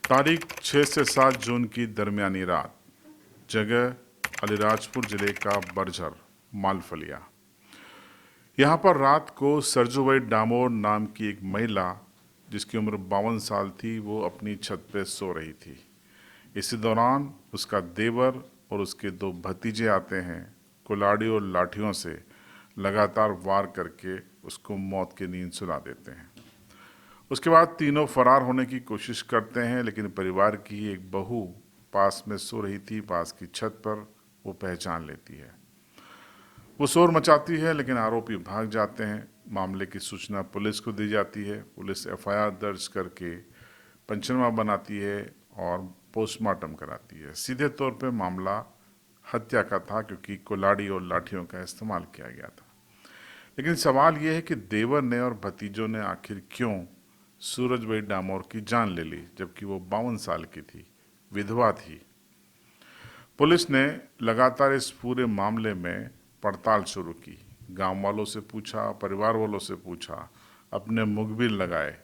तारीख 6 से 7 जून की दरमियानी रात, जगह अलीराजपुर जिले का बरझर मालफलिया। यहाँ पर रात को सरजूबाई डामोर नाम की एक महिला जिसकी उम्र 52 साल थी, वो अपनी छत पे सो रही थी। इसी दौरान उसका देवर और उसके 2 भतीजे आते हैं, कुल्हाड़ी और लाठियों से लगातार वार करके उसको मौत की नींद सुला देते हैं। उसके बाद तीनों फरार होने की कोशिश करते हैं, लेकिन परिवार की एक बहू पास में सो रही थी, पास की छत पर, वो पहचान लेती है। वो शोर मचाती है, लेकिन आरोपी भाग जाते हैं। मामले की सूचना पुलिस को दी जाती है। पुलिस एफआईआर दर्ज करके पंचनामा बनाती है और पोस्टमार्टम कराती है। सीधे तौर पे मामला हत्या का था, क्योंकि कुल्हाड़ी और लाठियों का इस्तेमाल किया गया था। लेकिन सवाल यह है कि देवर ने और भतीजों ने आखिर क्यों सूरजबाई डामोर की जान ले ली, जबकि वो 52 साल की थी, विधवा थी। पुलिस ने लगातार इस पूरे मामले में पड़ताल शुरू की। गांव वालों से पूछा, परिवार वालों से पूछा, अपने मुखबिर लगाए।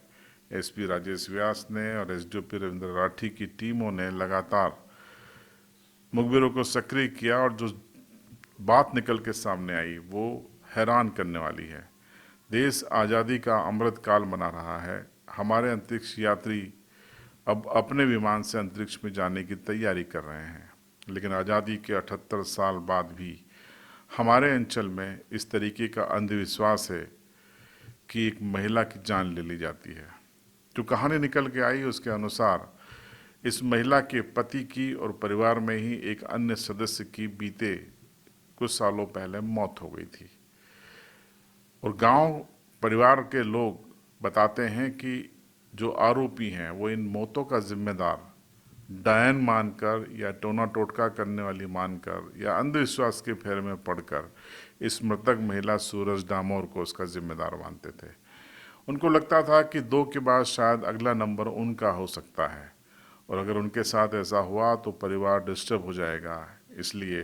एसपी राजेश व्यास ने और एसडीओपी रविंद्र राठी की टीमों ने लगातार मुखबिरों को सक्रिय किया, और जो बात निकल के सामने आई वो हैरान करने वाली है। देश आज़ादी का अमृत काल मना रहा है। हमारे अंतरिक्ष यात्री अब अपने विमान से अंतरिक्ष में जाने की तैयारी कर रहे हैं, लेकिन आज़ादी के 78 साल बाद भी हमारे अंचल में इस तरीके का अंधविश्वास है कि एक महिला की जान ले ली जाती है। जो कहानी निकल के आई उसके अनुसार इस महिला के पति की और परिवार में ही एक अन्य सदस्य की बीते कुछ सालों पहले मौत हो गई थी, और गांव परिवार के लोग बताते हैं कि जो आरोपी हैं वो इन मौतों का जिम्मेदार डायन मानकर या टोना टोटका करने वाली मानकर या अंधविश्वास के फेर में पड़कर इस मृतक महिला सूरज डामोर को उसका जिम्मेदार मानते थे। उनको लगता था कि 2 के बाद शायद अगला नंबर उनका हो सकता है, और अगर उनके साथ ऐसा हुआ तो परिवार डिस्टर्ब हो जाएगा। इसलिए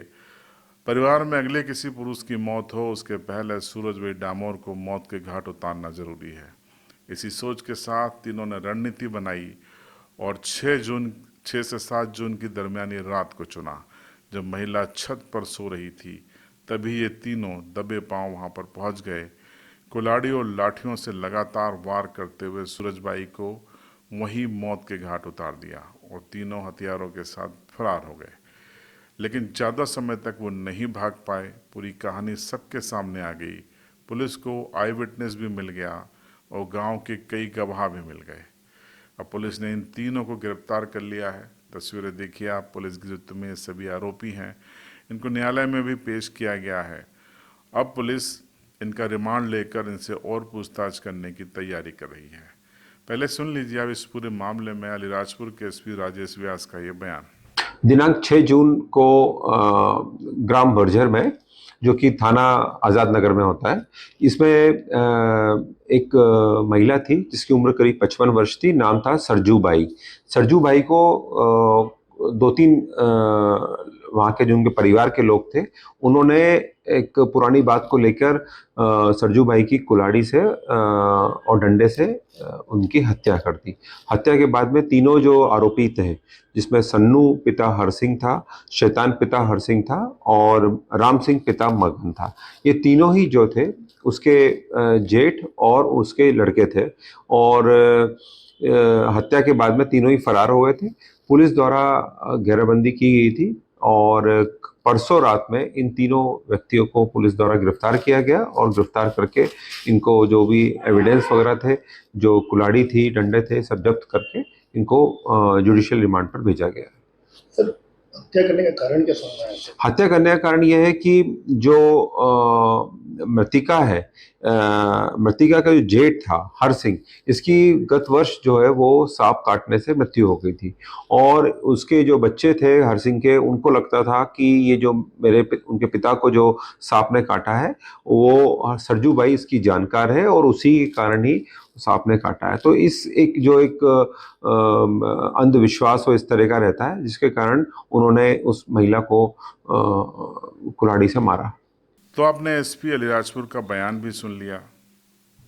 परिवार में अगले किसी पुरुष की मौत हो उसके पहले सूरजबाई डामोर को मौत के घाट उतारना जरूरी है। इसी सोच के साथ तीनों ने रणनीति बनाई और 6 से 7 जून की दरमियानी रात को चुना। जब महिला छत पर सो रही थी, तभी ये तीनों दबे पांव वहां पर पहुंच गए। कुल्हाड़ी और लाठियों से लगातार वार करते हुए सूरजबाई को वहीं मौत के घाट उतार दिया, और तीनों हथियारों के साथ फरार हो गए। लेकिन ज़्यादा समय तक वो नहीं भाग पाए। पूरी कहानी सबके सामने आ गई। पुलिस को आई विटनेस भी मिल गया और गांव के कई गवाह भी मिल गए। अब पुलिस ने इन तीनों को गिरफ्तार कर लिया है। तस्वीरें देखिए आप। पुलिस गिरफ्त में सभी आरोपी हैं। इनको न्यायालय में भी पेश किया गया है। अब पुलिस इनका रिमांड लेकर इनसे और पूछताछ करने की तैयारी कर रही है। पहले सुन लीजिए आप इस पूरे मामले में अलीराजपुर के एसपी राजेश व्यास का ये बयान। दिनांक 6 जून को ग्राम बरझर में, जो कि थाना आजाद नगर में होता है, इसमें एक महिला थी जिसकी उम्र करीब 55 वर्ष थी। नाम था सरजू बाई। सरजू बाई को 2-3 वहाँ के जो उनके परिवार के लोग थे, उन्होंने एक पुरानी बात को लेकर सरजू बाई की कुल्हाड़ी से और डंडे से उनकी हत्या कर दी। हत्या के बाद में तीनों जो आरोपी थे, जिसमें सन्नू पिता हरसिंह था, शैतान पिता हरसिंह था और राम सिंह पिता मगन था, ये तीनों ही जो थे उसके जेठ और उसके लड़के थे। और हत्या के बाद में तीनों ही फरार हो गए थे। पुलिस द्वारा घेराबंदी की गई थी और परसों रात में इन तीनों व्यक्तियों को पुलिस द्वारा गिरफ्तार किया गया, और गिरफ्तार करके इनको जो भी एविडेंस वगैरह थे, जो कुल्हाड़ी थी, डंडे थे, सब जब्त करके इनको जुडिशियल रिमांड पर भेजा गया। सर, हत्या करने का कारण क्या समझ आया? हत्या करने का कारण यह है कि जो मृतिका है, मृतिका का जो जेठ था हर सिंह, इसकी गत वर्ष जो है वो सांप काटने से मृत्यु हो गई थी, और उसके जो बच्चे थे हर सिंह के, उनको लगता था कि ये जो उनके पिता को जो सांप ने काटा है वो सरजू बाई इसकी जानकार है, और उसी के कारण ही सांप ने काटा है। तो इस एक अंधविश्वास हो इस तरह का रहता है, जिसके कारण उन्होंने उस महिला को कुल्हाड़ी से मारा। तो आपने एसपी अलीराजपुर का बयान भी सुन लिया।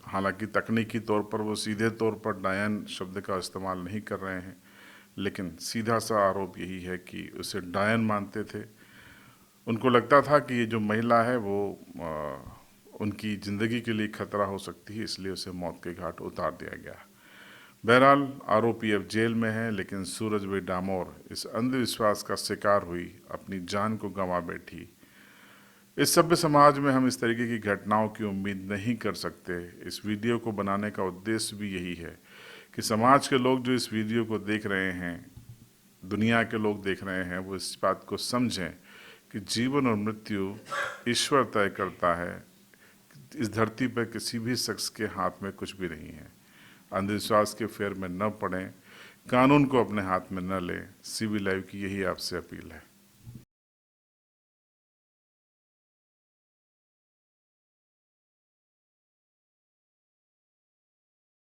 हालांकि तकनीकी तौर पर वो सीधे तौर पर डायन शब्द का इस्तेमाल नहीं कर रहे हैं, लेकिन सीधा सा आरोप यही है कि उसे डायन मानते थे। उनको लगता था कि ये जो महिला है वो उनकी ज़िंदगी के लिए खतरा हो सकती है, इसलिए उसे मौत के घाट उतार दिया गया। बहरहाल आरोपी अब जेल में है, लेकिन सूरजबाई डामोर इस अंधविश्वास का शिकार हुई, अपनी जान को गंवा बैठी। इस सभ्य समाज में हम इस तरीके की घटनाओं की उम्मीद नहीं कर सकते। इस वीडियो को बनाने का उद्देश्य भी यही है कि समाज के लोग जो इस वीडियो को देख रहे हैं, दुनिया के लोग देख रहे हैं, वो इस बात को समझें कि जीवन और मृत्यु ईश्वर तय करता है। इस धरती पर किसी भी शख्स के हाथ में कुछ भी नहीं है। अंधविश्वास के फेर में न पड़ें, कानून को अपने हाथ में न लें। सीबी लाइव की यही आपसे अपील है।